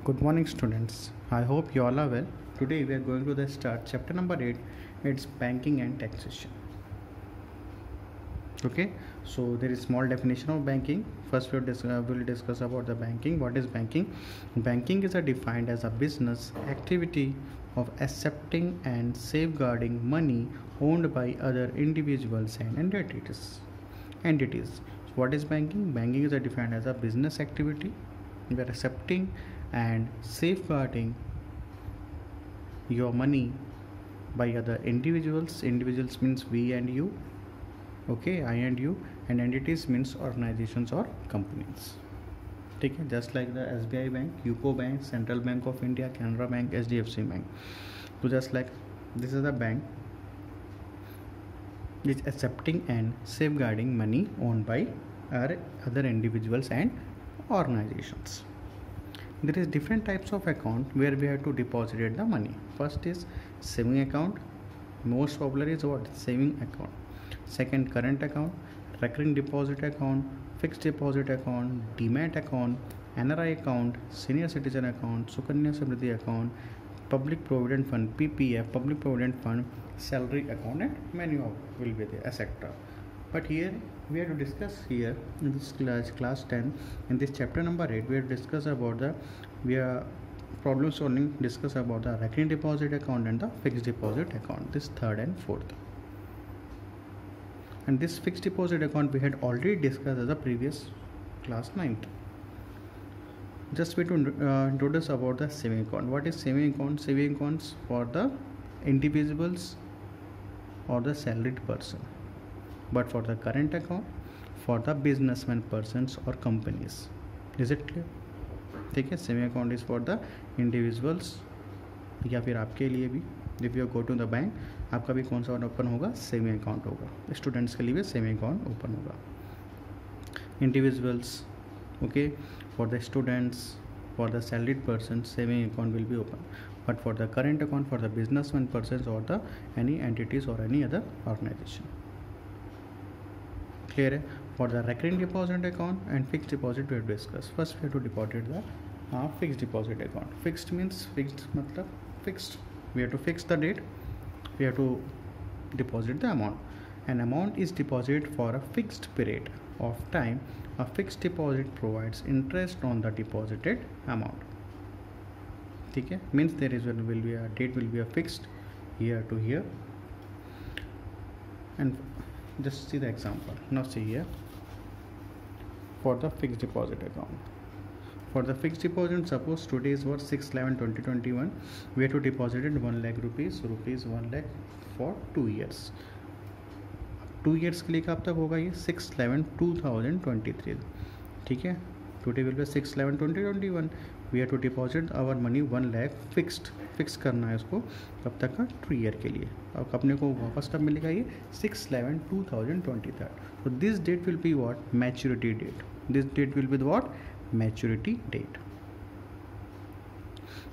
Good morning, students. I hope you all are well. Today we are going to start chapter number 8. It's banking and taxation. Okay, so there is small definition of banking. First, we'll discuss about the banking. What is banking? Banking is defined as a business activity of accepting and safeguarding money owned by other individuals and entities. So what is banking? Banking is defined as a business activity. We are accepting and safeguarding your money by other individuals means we and you, okay, I and you, and entities means organizations or companies. ठीक है, just like the SBI bank, UCO bank, central bank of India, Canara bank, HDFC bank. So just like this is a bank which is accepting and safeguarding money owned by our other individuals and organizations. There is different types of account where we have to deposit the money. First is saving account. Most popular is what? Saving account. Second, current account, recurring deposit account, fixed deposit account, demat account, NRI account, senior citizen account, Sukanya Samriddhi account, public provident fund, PPF, public provident fund, salary account, and many of will be there, etc. But here we have to discuss here in this class 10, in this chapter number 8, we have discussed about we are problem solving, discuss about the recurring deposit account and the fixed deposit account, this third and fourth. And this fixed deposit account we had already discussed as a previous class 9th. Just we to introduce about the saving account. What is saving account? Saving accounts for the individuals or the salaried person, but for the current account for the businessman persons or companies. Is it clear? ठीक है, saving account is for the individuals या फिर आपके लिए भी. If you go to the bank, आपका भी कौन सा ओपन होगा? सेविंग अकाउंट होगा. स्टूडेंट्स के लिए भी सेविंग अकाउंट ओपन होगा. Individuals, okay, for the students, for the salaried person, saving account will be open. But for the current account for the businessman persons or the any entities or any other organization. Clear है? For the recurring deposit account and fixed deposit we have discussed. First we have to deposit the fixed deposit account. Fixed means fixed मतलब fixed. We have to fix the date. We have to deposit the amount. An amount is deposited for a fixed period of time. A fixed deposit provides interest on the deposited amount. ठीक है, means there is will be a date will be a fixed here to here. And just see the example. Now see here for the fixed deposit account. For the fixed deposit, suppose today is what 6/11/2021. We have to deposit 1 lakh rupees 1 lakh for 2 years. 2 years के लिए कब तक होगा ये? 6/11/2023. ठीक है, today will be 6/11/2021. We have to deposit our money 1 lakh fix करना है उसको कब तक का? 2 ईयर के लिए. अब अपने को वापस कब मिलेगा ये? 6/11/2023. So this date will be what? Maturity date. This date will be the what? Maturity date.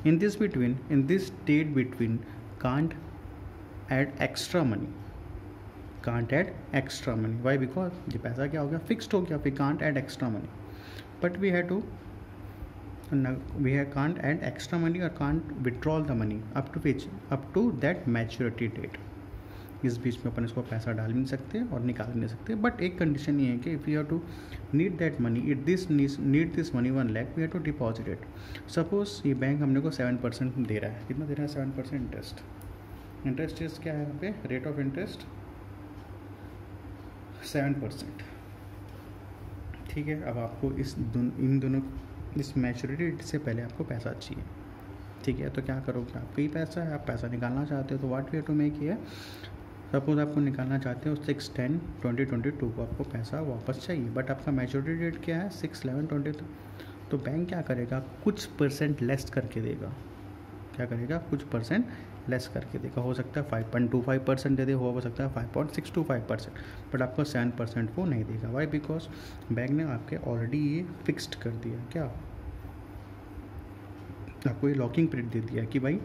In this date between, can't add extra money. Can't add extra money. Why? Because ये पैसा क्या हो गया? फिक्स्ड हो गया. We can't add extra money. But we can't add extra money or can't withdraw the money up to that maturity date. इस बीच में अपन इसको पैसा डाल भी नहीं सकते और निकाल भी नहीं सकते. बट एक कंडीशन ये है कि if you have to need that money, need this money 1 lakh, we have to deposit it. Suppose ये बैंक हमने को 7% दे रहा है. कितना दे रहा है? 7% इंटरेस्ट. इंटरेस्ट क्या है यहाँ पे? Rate of interest 7%. ठीक है, अब आपको इन दोनों इस मैच्योरिटी डेट से पहले आपको पैसा चाहिए. ठीक है, तो क्या करोगे? आपका ही पैसा है, आप पैसा निकालना चाहते हो, तो what we have to make here. Suppose आपको निकालना चाहते हो 6/10/2022 को आपको पैसा वापस चाहिए, बट आपका मैच्योरिटी डेट क्या है? 6/11/20. तो बैंक क्या करेगा? कुछ % लेस करके देगा. क्या करेगा? कुछ % लेस करके देगा. हो सकता है 5.25% दे दे, हो सकता है 5.625%, बट आपको 7% वो नहीं देगा. वाई? बिकॉज बैंक ने आपके ऑलरेडी ये फिक्स्ड कर दिया. क्या? आपको ये लॉकिंग पीरियड दे दिया कि भाई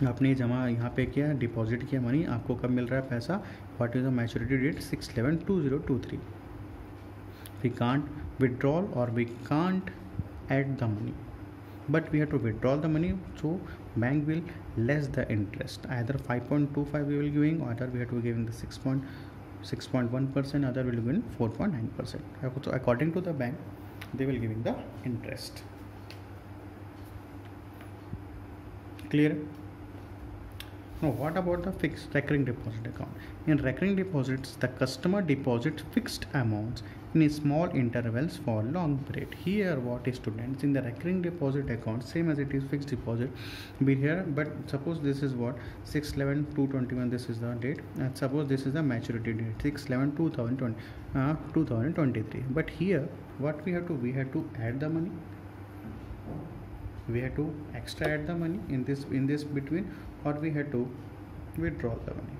आपने जमा यहाँ पे किया, डिपॉजिट किया मनी, आपको कब मिल रहा है पैसा? What is the maturity date? 6/11/2023. We can't withdrawal और we can't add the money. but we have to withdraw the money, so bank will less the interest, either 5.25 we will giving, or either we have to giving the 6.1%, other will giving 4.9%. So according to the bank they will giving the interest. Clear? Now what about the fixed recurring deposit account? In recurring deposits, the customer deposits fixed amounts in small intervals for long period. Here what is students, in the recurring deposit account, same as it is fixed deposit be here, but suppose this is what 6/11/2021, this is the date, and suppose this is the maturity date 6/11/2023. But here what we have to add the money, we have to extra add the money in this between, or we have to withdraw the money.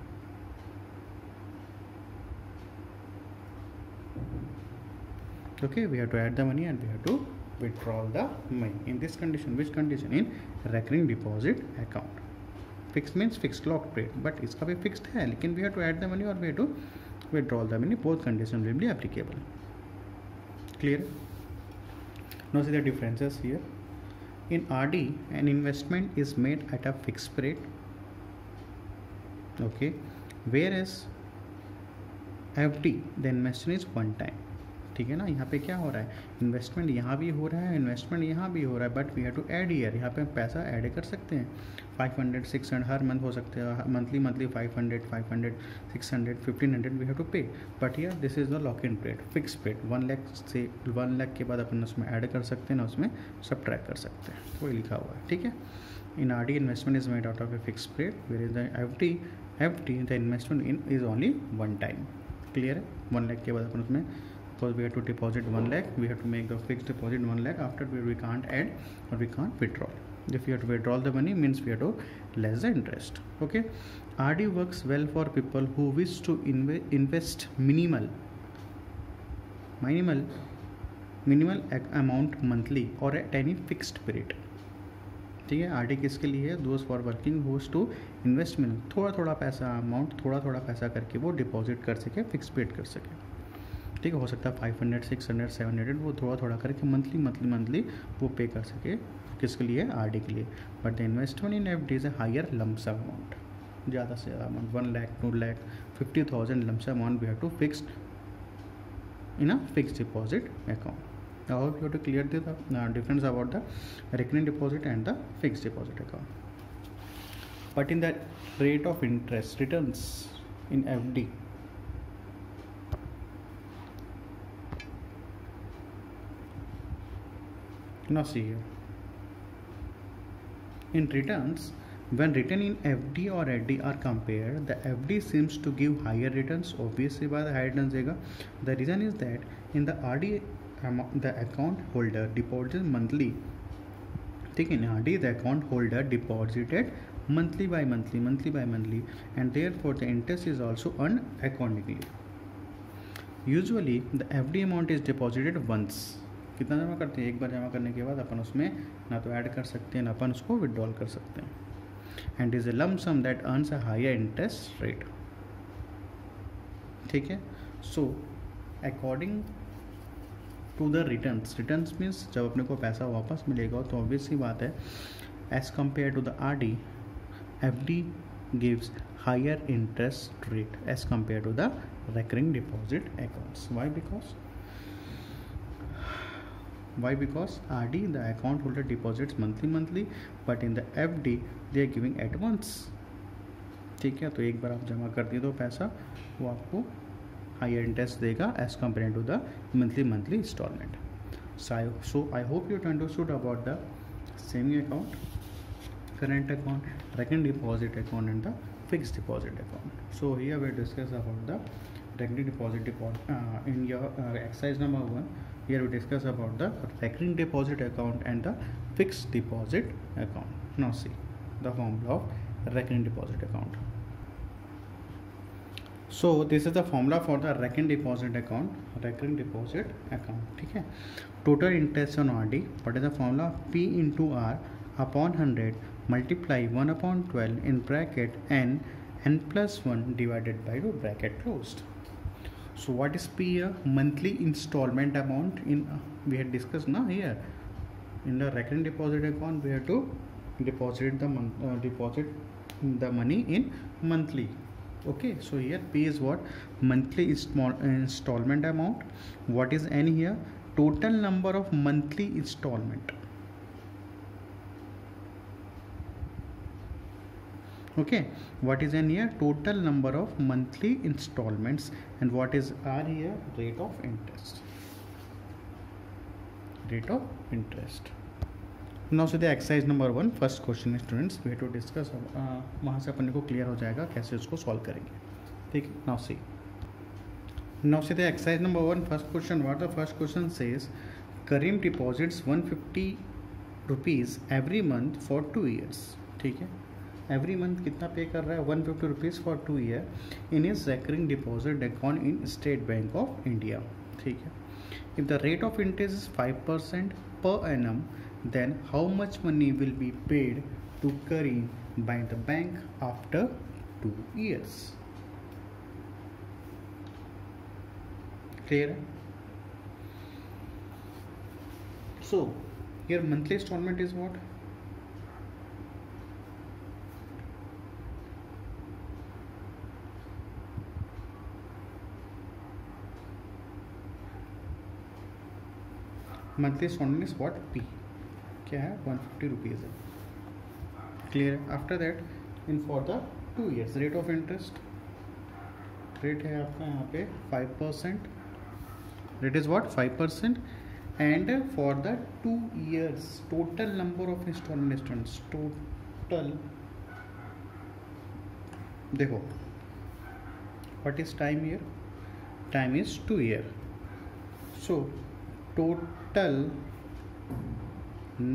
Okay, we have to add the money and we have to withdraw the money. In this condition, which condition? In recurring deposit account. Fixed means fixed locked rate, but इसका भी fixed है, लेकिन we have to add the money or we have to withdraw the money. Both conditions will be applicable. Clear? Now see the differences here. In RD, an investment is made at a fixed rate. Okay, whereas FD, the investment is one time. ठीक है ना, यहाँ पे क्या हो रहा है, investment यहाँ भी हो रहा है, इन्वेस्टमेंट यहाँ भी हो रहा है, but we have to add year, यहाँ पे पैसा ऐड कर सकते हैं 500 600 हर मंथ हो सकते हैं, मंथली 500 600 1500 वी हैव टू पे, but here this is the lock in rate, fix rate 1 lakh से 1 लाख के बाद अपन उसमें ऐड कर सकते हैं ना, उसमें सब्ट्रैक्ट कर सकते हैं, वही लिखा हुआ है. ठीक है. In RD investment is made out of a fix rate, where is the FD the investment in is only one time. Clear है. 1 लाख के बाद अपन उसमें, because we have to deposit 1 lakh, we have to make the fixed deposit 1 lakh, after we can't add or we can't withdraw. If you have to withdraw the money, means we have to less the interest. Okay. RD works well for people who wish to invest minimal amount monthly or at any fixed period. ठीक है. RD किसके लिए है? दोस्त for working host to investment, थोड़ा थोड़ा पैसा amount, थोड़ा थोड़ा पैसा करके वो डिपॉजिट कर सके, फिक्स पेड कर सके. ठीक है. हो सकता है 500 600 700 वो थोड़ा थोड़ा करके मंथली वो पे कर सके. किसके लिए? RD के लिए. But the investment in FD is a higher lump sum amount, ज़्यादा से ज़्यादा amount 1 lakh 2 lakh 50,000 lump sum amount we have to fixed in a fixed deposit account. Now you have to clear the difference about the recurring deposit and the fixed deposit account. But in the rate of interest returns in FD, now see here, in returns, when written in FD or RD are compared, the FD seems to give higher returns. Obviously by the higher returns देगा. The reason is that in the RD the account holder deposits monthly. ठीक है. in RD the account holder deposited monthly by monthly, and therefore the interest is also earned accordingly. Usually the FD amount is deposited once. कितना जमा करते हैं? एक बार जमा करने के बाद अपन उसमें ना तो ऐड कर सकते हैं ना अपन उसको विड्रॉल कर सकते हैं, and is a lump sum that earns a higher interest rate. ठीक है. so according to the returns means जब अपने को पैसा वापस मिलेगा तो obvious सी बात है, as compared to the RD, FD gives higher interest rate as compared to the recurring deposit accounts. Why? Because RD the account holder deposits monthly, but in the FD they are giving at once. ठीक है. तो एक बार आप जमा कर दिए तो पैसा वो आपको हायर इंटरेस्ट देगा as compare to the monthly instalment. So I hope you understood about the saving account, current account, recurring deposit account and the fixed deposit account. So here we discuss about the recurring deposit account. In your exercise number 1, here we discuss about the recurring deposit account and the fixed deposit account. Now see the formula of recurring deposit account. So this is the formula for the recurring deposit account. ठीक है. Total interest on RD, what is the formula? P into R upon 100 multiply 1/12 in bracket n plus 1 divided by the bracket closed. So what is P here? Monthly installment amount in we had discussed now here. In the recurring deposit account, we have to deposit the money in monthly. Okay, so here P is what? Monthly installment amount. What is N here? Total number of monthly installment. Okay, what is N here? Total number of monthly installments. And what is R here? Rate of interest. Rate of interest. Now see the exercise number 1. First question students way to discuss, वहाँ से अपने को clear हो जाएगा कैसे उसको solve करेंगे. ठीक है. Now see the exercise number 1. First question. What the first question says Karim deposits 150 rupees every month for 2 years. ठीक है. एवरी मंथ कितना पे कर रहा है? 150 rupees for 2 year in is recurring deposit account in state bank of India. ठीक है. If the rate of interest is 5% per annum, then how much money will be paid to Kareem by the bank after 2 years? Clear? So here monthly installment is what? Monthly installment is what? P. क्या है? 150 rupees है. Clear है. After that in for the 2 years rate of interest rate है आपका यहाँ पे 5%. Rate is what? 5%. And for the 2 years total number of installment students. Total देखो what is time year? Time is 2 year. So total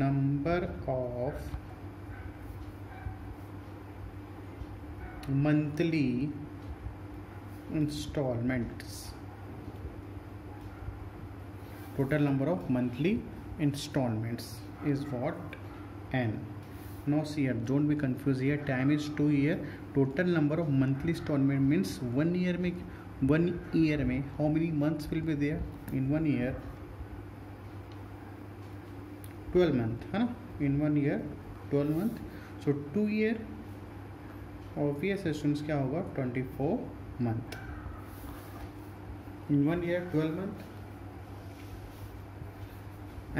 number of monthly installments. Total number of monthly installments is what? N. Now see here, don't be confused here. Time is 2 year. Total number of monthly installment means 1 year में, 1 year में how many months will be there? In 1 year 12 month है ना. इन 1 year 12 month. सो 2 year obvious students क्या होगा? 24 month. In 1 year 12 month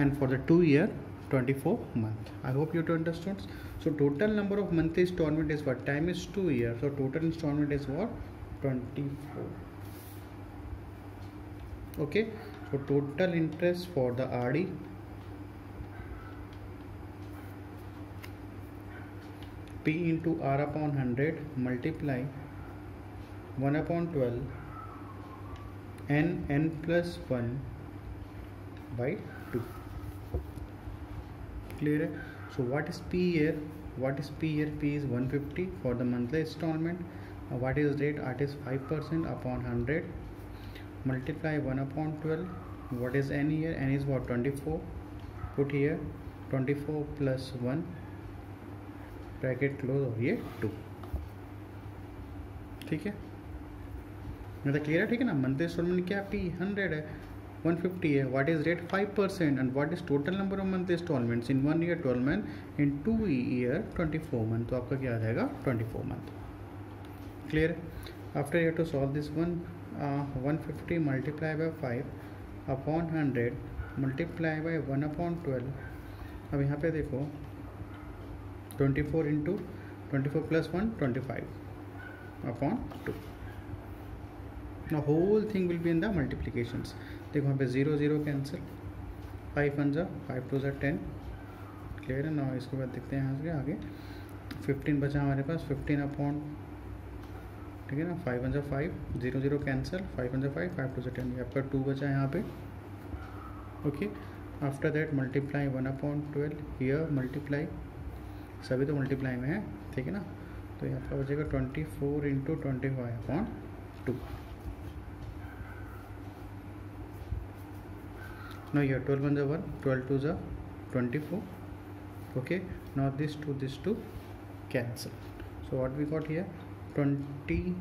and for the 2 year 24 month. I hope you to understand. So total number of monthly installment is what? Time is 2 years. So total installment is what? 24. Okay. So total interest for the RD P into R upon 100 multiply 1 upon 12 n plus 1 by 2. Clear है. So what is P here? What is P here? P is 150 for the monthly installment. What is rate? It is 5% upon 100 multiply 1 upon 12. What is n here? N is what? 24. Put here 24 plus 1 bracket close और ये 2. ठीक है. मतलब clear है. ठीक है ना. Monthly installment क्या? P 100 है, 150 है. What is rate? 5%. And what is total number of monthly instalments? In 1 year 12 month, in 2 year 24 month. तो आपका क्या आ जाएगा? 24 month. क्लियर है. After you to solve this one. 150 multiply by 5 upon 100 multiply by 1 upon 12. अब यहाँ पे देखो 24 into 24 plus 1 25 upon 2. Now whole thing will be in the multiplications. देखो यहाँ पे 0 0 कैंसिल. 5 1 5 2 10. क्लियर है ना. इसके बाद देखते हैं यहाँ से आगे 15 बचा हमारे पास. 15 अपॉन, ठीक है ना. 5 1 5 0 0 कैंसिल. 5 1 5 5 2 10. ये आपका 2 बचा यहाँ पे. Okay. After that multiply 1 upon 12. Here multiply, सभी तो मल्टीप्लाई में है. ठीक है ना. तो यहाँ पर बचेगा 24 इंटू 25 अपॉन 2. नो ये 12 1 1 12 2 24. Okay. Now this to cancel. So what we got here 20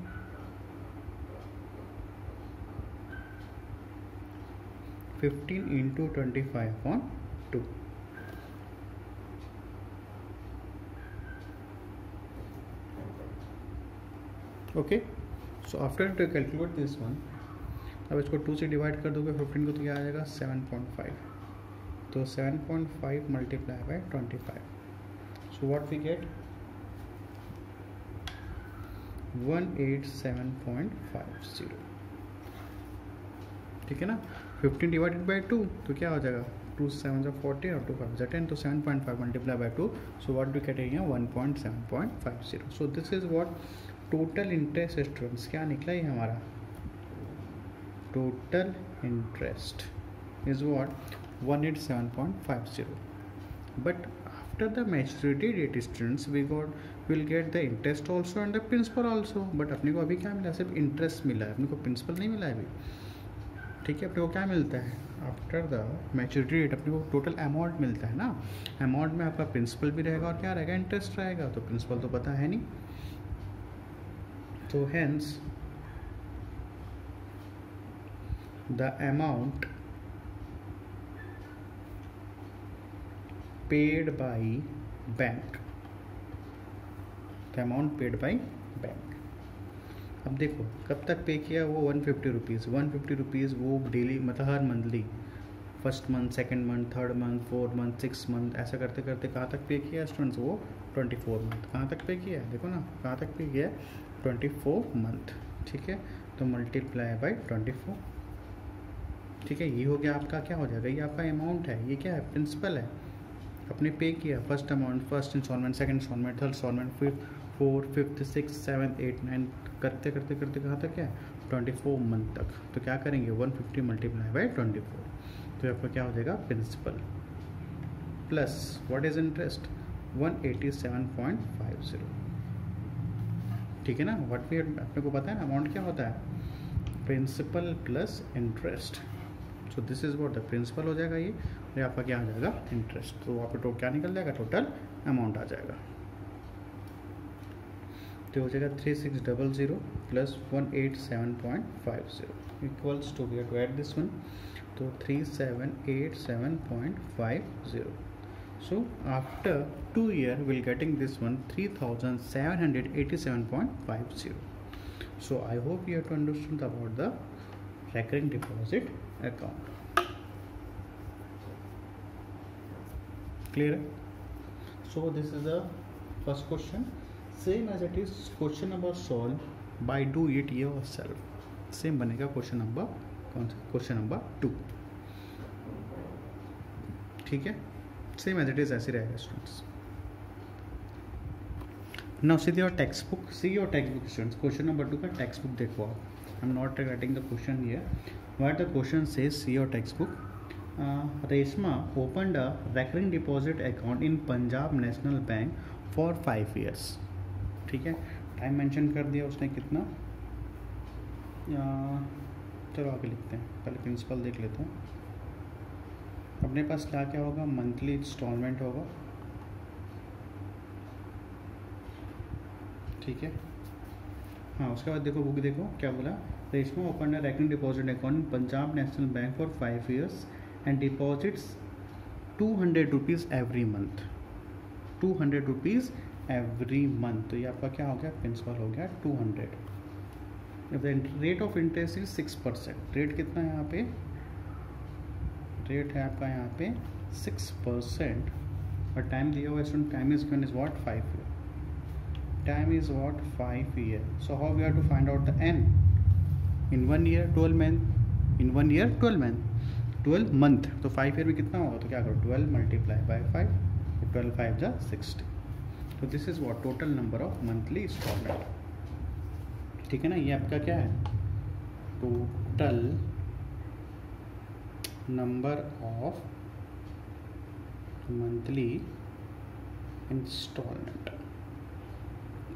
15 into 25 upon 2. Okay, so after to calculate this one, अब इसको 2 से डिवाइड कर दोगे 15 को तो क्या आ जाएगा 7.5, तो 7.5 multiply by 25, so what we get 187.50, ठीक है ना। 15 डिवाइडेड बाई 2 तो क्या हो जाएगा 2 7 से 40 और 2 5 से 10, तो 7.5 multiply by 2, so what we get है 1.7.50। So this is what total interest students क्या निकला ये हमारा total interest is what 187.50, but after the maturity date students will get the interest also and the principal also, but अपने को अभी क्या मिला सिर्फ इंटरेस्ट मिला है, अपने को प्रिंसिपल नहीं मिला है अभी, ठीक है। अपने को क्या मिलता है आफ्टर द मैच्योरिटी डेट, अपने को टोटल अमाउंट मिलता है ना, अमाउंट में आपका प्रिंसिपल भी रहेगा और क्या रहेगा इंटरेस्ट रहेगा, तो प्रिंसिपल तो पता है नहीं, तो hence the amount paid by bank, the amount paid by bank. अब देखो कब तक पे किया वो 150 रुपीज़, 150 रुपीज़ वो डेली मतलब हर monthly, first month, second month, third month, fourth month, 6 month, ऐसा करते करते कहाँ तक पे किया स्टूडेंट्स वो 24 मंथ, कहाँ तक पे किया है देखो ना, कहाँ तक पे किया है 24 मंथ, ठीक है। तो मल्टीप्लाई बाई 24, ठीक है, ये हो गया आपका, क्या हो जाएगा ये आपका अमाउंट है, ये क्या है प्रिंसिपल है, अपने पे किया first amount, first instalment, second instalment, third instalment, फिर 4, 5th, 6th, 7th, 8th, 9th करते करते करते कहाँ तक है 24 मंथ तक, तो क्या करेंगे 150 मल्टीप्लाई बाई 24, तो आपका क्या हो जाएगा principal plus what is interest 187.50, ठीक है ना। व्हाट वी अपने को पता है ना अमाउंट क्या होता है principal plus interest, so this is what the principal हो जाएगा ये, और आपका क्या आ जाएगा इंटरेस्ट, तो वहाँ पे क्या निकल जाएगा टोटल अमाउंट आ जाएगा, तो हो जाएगा 3600 plus 187.50 equals to we have to add this one, तो 3787.50, so after 2 years we'll getting this one 3787.50, so I hope you have to understand about the recurring deposit account, clear? So this is the first question, same as it is question number solve by do it yourself, same बनेगा question number कौन सा question number 2, ठीक है, same as it is ऐसे रहेगा students. Now see your text book, students, question number 2 का text book देखो आप, I am not writing the question here, what the question says, see your text book, Reshma opened a recurring deposit account in Punjab national bank for 5 years, ठीक है, time mention कर दिया उसने कितना, चलो आगे लिखते हैं, पहले प्रिंसिपल देख लेते हैं, अपने पास क्या क्या होगा मंथली इंस्टॉलमेंट होगा, ठीक है, हाँ उसके बाद देखो बुक देखो क्या बोला, Reshma open a recurring deposit account in Punjab national bank for 5 years and deposits 200 rupees every month, 200 rupees every month, तो ये आपका क्या हो गया प्रिंसिपल हो गया 200, rate of interest is 6%, rate कितना है यहाँ पे, रेट है आपका यहाँ पे 6%, और टाइम दिया हुआ है, time is given is what 5 year, time is what 5 year, so how we have to find out the N, in 1 year 12 month, in 1 year 12 month, 12 month, तो 5 year में कितना होगा, तो क्या करो 12 मल्टीप्लाई बाई 5, 12 5 जा 60, तो this is what total number of monthly installment, ठीक है ना, ये आपका क्या है total number of monthly installment,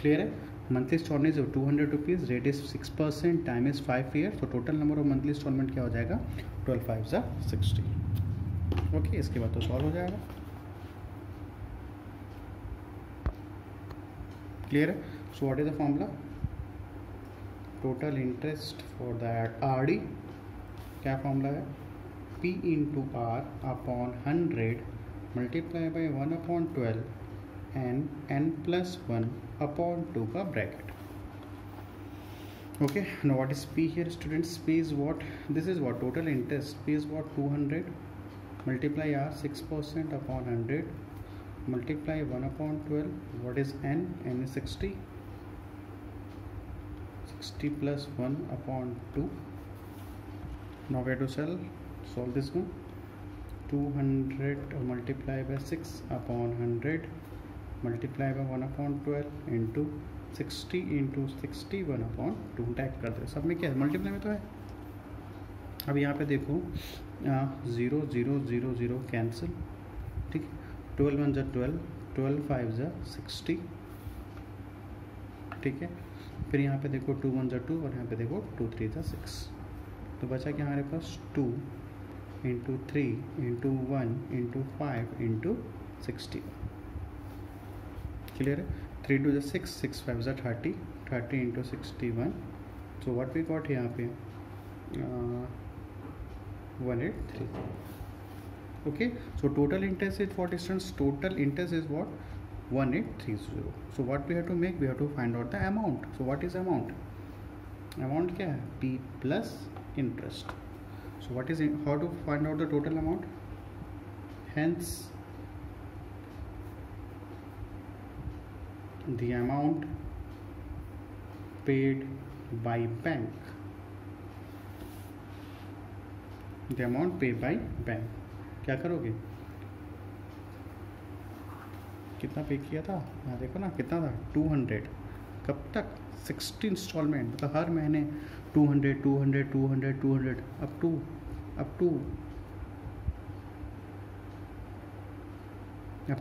clear है, monthly instalment is 200 rupees, rate is 6%, time is 5 year, तो total number of monthly installment क्या हो जाएगा 12 5 जा 60, ओके, इसके बाद तो सॉल्व हो जाएगा, क्लियर है। So what is the formula, total interest for that RD, क्या फॉर्मूला है P into R upon 100 multiply by 1/12 and n+1/2 का bracket, Okay, now what is P here, students? P is what? This is what? Total interest. P is what? 200 multiply R 6% upon 100 multiply 1 upon 12. What is N? N is 60. 60 plus 1 upon 2. Now we have to solve this one. 200 multiply by 6 upon 100 multiply by 1 upon 12 into 60 into 60 1 upon 2 type करते हैं। सब में क्या है? Multiply में तो है। अब यहाँ पे देखो 0 0 0 0 कैंसिल, ठीक है। 12 1 12, 12 5 60, ठीक है। फिर यहाँ पे देखो 2 1 2 और यहाँ पे देखो 2 3 6। तो बचा क्या हमारे पास? 2 into 3 into 1 into 5 into 60। Clear है? 3 2 6, 6 5 30, 30 into 61। So what we got यहाँ पे 183। Okay, so total interest is what students? Total interest is what? 1830। So what we have to make? We have to find out the amount. So what is amount? Amount क्या है? P plus interest. So what is how to find out the total amount? Hence the amount paid by bank, the amount paid by bank। क्या करोगे? कितना पे किया था? यहाँ देखो ना कितना था? 200। कब तक? 60 इंस्टॉलमेंट, मतलब हर महीने 200 200 200 200 अप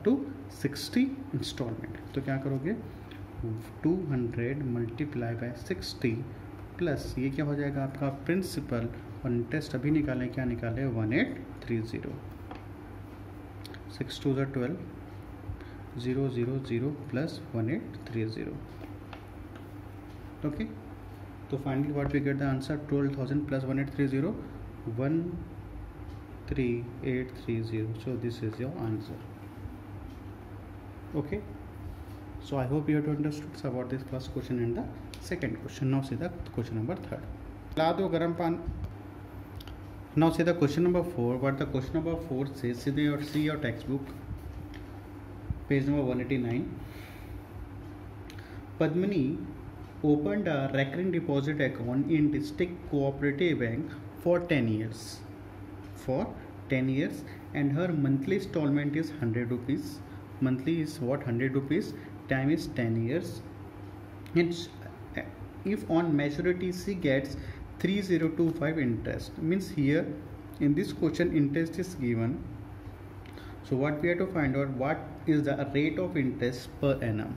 टू 60 इंस्टॉलमेंट। तो क्या करोगे? 200 मल्टीप्लाई बाय 60 प्लस ये क्या हो जाएगा आपका? प्रिंसिपल और इंटरेस्ट अभी निकालें। क्या निकालें? 1830। 6 2 12, 0 0 0 प्लस 1830। ओके, तो finally what we get the answer? 12,000 plus 1830, 13830। So this is your answer. Okay, so I hope you have understood about this first question and the second question. Now see the question number 3. ला दो गरम पान। Now see the question number 4. What the question number 4 says? See your textbook, page number 189. Padmini opened a recurring deposit account in District Cooperative Bank for 10 years. And her monthly installment is 100 rupees. Monthly is what? 100 rupees. Time is 10 years. And if on maturity she gets 3025 interest, means here in this question interest is given. So what we have to find out? What is the rate of interest per annum?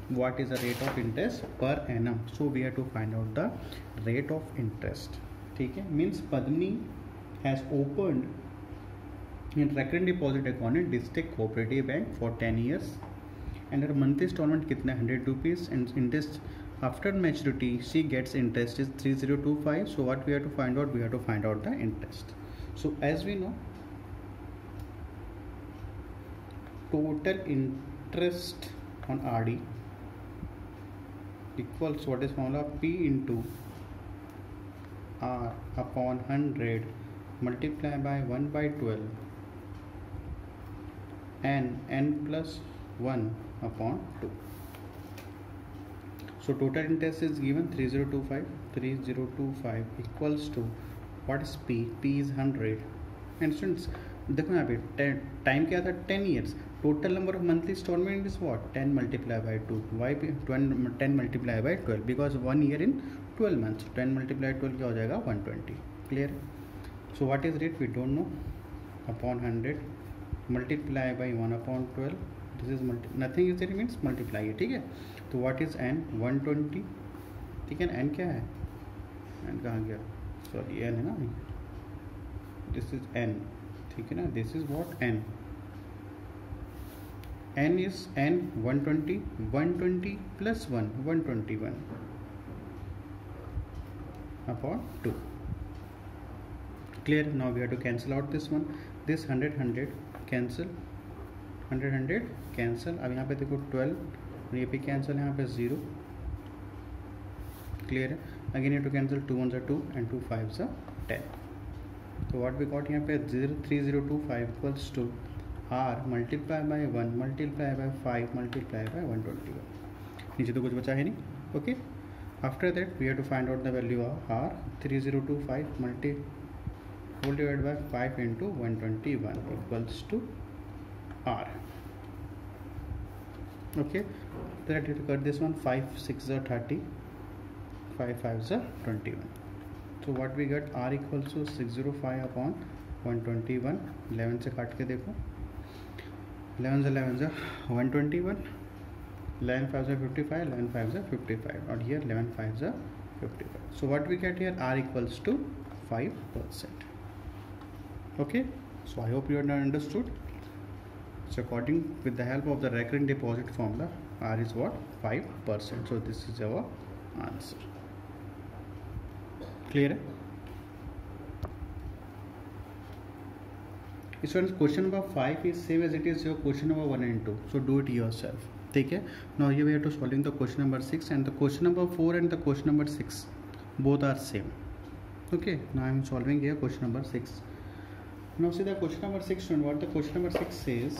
What is the rate of interest per annum? So we have to find out the rate of interest. ठीक है, means Padmini has opened in recurring deposit account in District Cooperative Bank for 10 years and her monthly installment कितना? 100 rupees and interest after maturity she gets interest is 3025. So what we have to find out? We have to find out the interest. So as we know, total interest on RD equals what is formula? P into R upon 100 multiply by 1 by 12 and n plus 1 upon 2. So total interest is given 3025 equals to what is P? P is 100 and students देखो यहाँ पे time क्या था? 10 years. Total number of monthly instalment is what? 10 multiply by 2। Why 10 multiply by 12 बिकॉज 1 year in 12 months. 10 multiply 12 क्या हो जाएगा? 120। Clear? So what is rate? We don't know. Upon 100 multiply by 1 upon 12, this is nothing is means multiply है। ठीक है, तो what is an? 120। ठीक है ना, एन क्या है? एन कहाँ गया? सॉरी, एन है ना, दिस इज एन। ठीक है ना, this is what? N. n is n 120 plus 1 121 upon 2. Clear? Now we have to cancel out this one. This 100 cancel, 100 cancel. अब यहाँ पे देखो 12 और ये भी cancel, यहाँ पे 0. क्लियर है? Again you to cancel 2 1 2 and 2 5 10. तो व्हाट वी गॉट यहाँ पे 3025 equals to R multiply by 1 multiply by 5 multiply by 121. नीचे तो कुछ बचा है नहीं. Okay, after that we have to find out the value of R. 3025 multi whole divide by 5 into 121 equals to R. Okay, then you cut this one. 5 6 are 30, 5 5 are 21. So what we get, R equals to 605 upon 121. 11 से काट के देखो, 11 are 121, 11 5 are 55, 11 5 are 55, and here 11 5 are 55. So what we get here, R equals to 5%. Okay, so I hope you have understood. So according with the help of the recurring deposit formula, R is what, 5%. So this is our answer. Clear है? Students, question number 5 is same as it is your question number 1 and 2. So do it yourself. ठीक है? Now here we have to solving the question number 6 and the question number 4 and the question number 6 both are same. Okay. Now I am solving here question number 6. Now see the question number 6, and what the question number 6 says,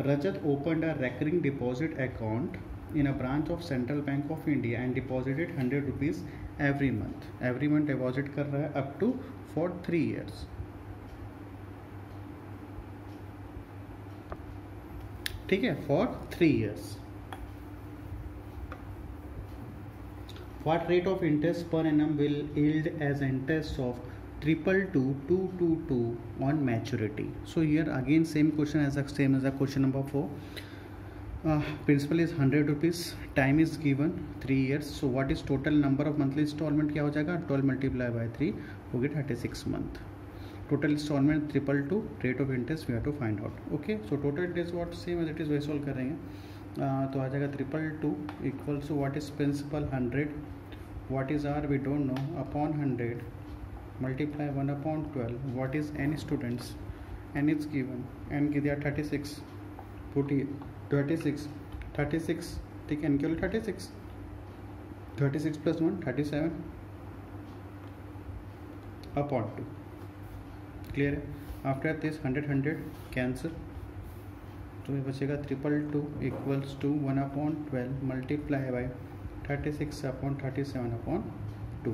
Rajat opened a recurring deposit account in a branch of Central Bank of India and deposited 100 rupees every month. Every month deposit कर रहा है up to for 3 years. ठीक है, for 3 years. What rate of interest per annum will yield as interest of 222 on maturity? So here again same question as the question number 4. Principal is 100 rupees, time is given 3 years. So what is total number of monthly installment? क्या हो जाएगा, 12 multiply by 3 हो गया 36 month. Total installment 222, rate of interest we have to find out. Okay, so total interest what same as it is वही solve कर रहे हैं. तो आ जाएगा 222 equals to what is principal 100, what is R we don't know, upon 100 multiply 1 upon 12. What is n students? N is given, n की दिया 36, put here 36, ठीक है, n केवल 36 plus 1 37 upon 2. Clear है? After this 100 cancel, तो ये बचेगा 222 equals to 1 upon 12 multiply by 36 upon 37 upon 2.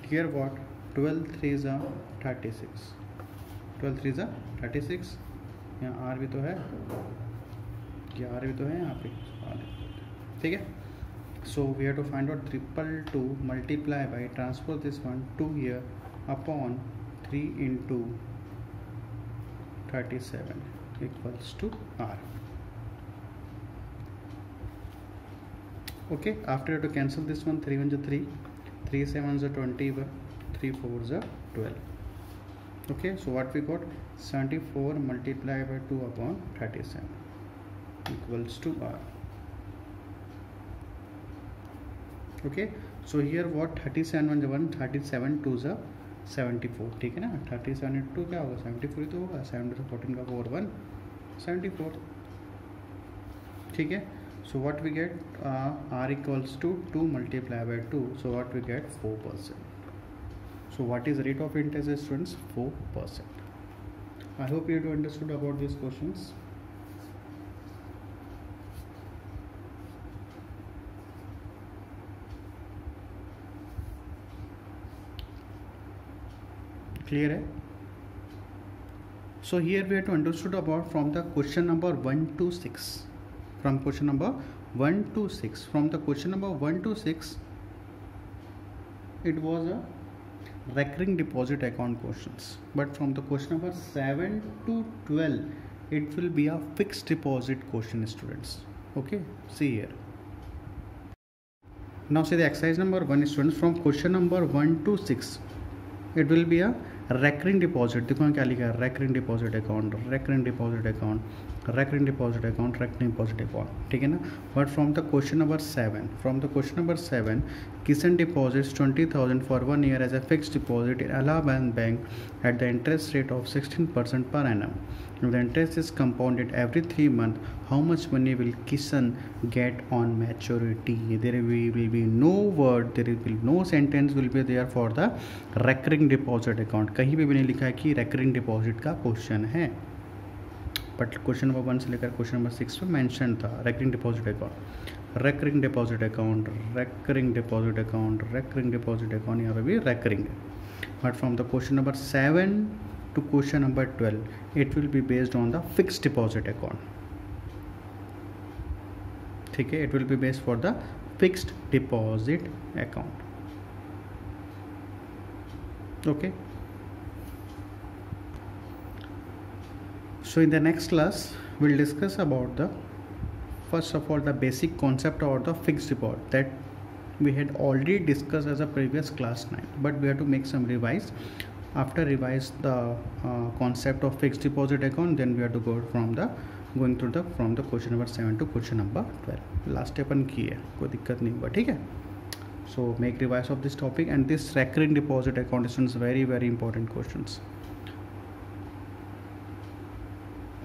Here what, 12 3s are 36, 12 3s are 36. यहाँ R भी तो है, ये R भी तो है यहाँ पे, ठीक है. So we have to find out 222 multiply by transpose this one 2 here upon 3 into 37 equals to R. Okay, after you have to cancel this one, 3 1 3, 3 7 21, 3 4 12. Okay, so what we got, 74 multiplied by 2 upon 37 equals to R. Okay, so here what, 37 1 37 2 74, ठीक है ना. 37 into 2 क्या होगा, 74 तो होगा. 7 to 14 का 4 1 74, ठीक है. So what we get, R equals to 2 multiplied by 2, so what we get, 4%. So what is rate of interest, students? 4%. I hope you have understood about these questions. Clear है? So here we have to understood about from the question number 1 to 6. From question number 1 to 6. From the question number 1 to 6, it was a recurring deposit account questions, but from the question number 7 to 12 it will be a fixed deposit question, students. Okay, see here. Now see the exercise number 1, students. From question number 1 to 6 it will be a recurring deposit. देखो यहाँ क्या लिखा है, recurring deposit account, recurring deposit account, recurring deposit account, recurring deposit account, ठीक है ना. But from the question number 7, from the question number 7, Kisan deposits 20,000 for 1 year as a fixed deposit in Allahabad Bank at the interest rate of 16% per annum. If the interest is compounded every 3 months, how much money will Kishan get on maturity? There will be no word, there will be no sentence will be there for the recurring deposit account. कहीं भी नहीं लिखा है कि recurring deposit का question है, but question number 1 से लेकर क्वेश्चन नंबर 6 में मेंशन था recurring deposit account, recurring deposit account, recurring deposit account, recurring deposit account, यहाँ पे भी recurring है. But from the question number 7 to question number 12 it will be based on the fixed deposit account. ठीक है, it will be based for the fixed deposit account. Okay, so in the next class we'll discuss about the first of all the basic concept of the fixed deposit that we had already discussed as a previous class 9, but we have to make some revise. After revise the concept of fixed deposit account, then we have to go from the question number 7 to question number 12. Last अपन की है, कोई दिक्कत नहीं हुआ, ठीक है. So make revise of this topic, and this recurring deposit account is very important questions.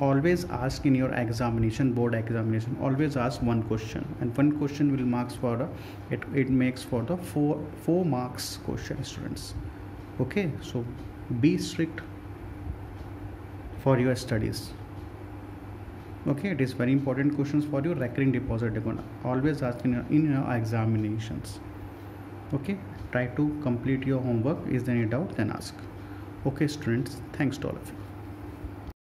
Always ask in your examination, board examination, always ask one question, and one question will marks for it makes for the four marks question, students. Okay, so be strict for your studies. Okay, it is very important questions for your recurring deposit account. Always ask in your examinations. Okay, try to complete your homework. Is there any doubt, then ask. Okay students, thanks to all of you.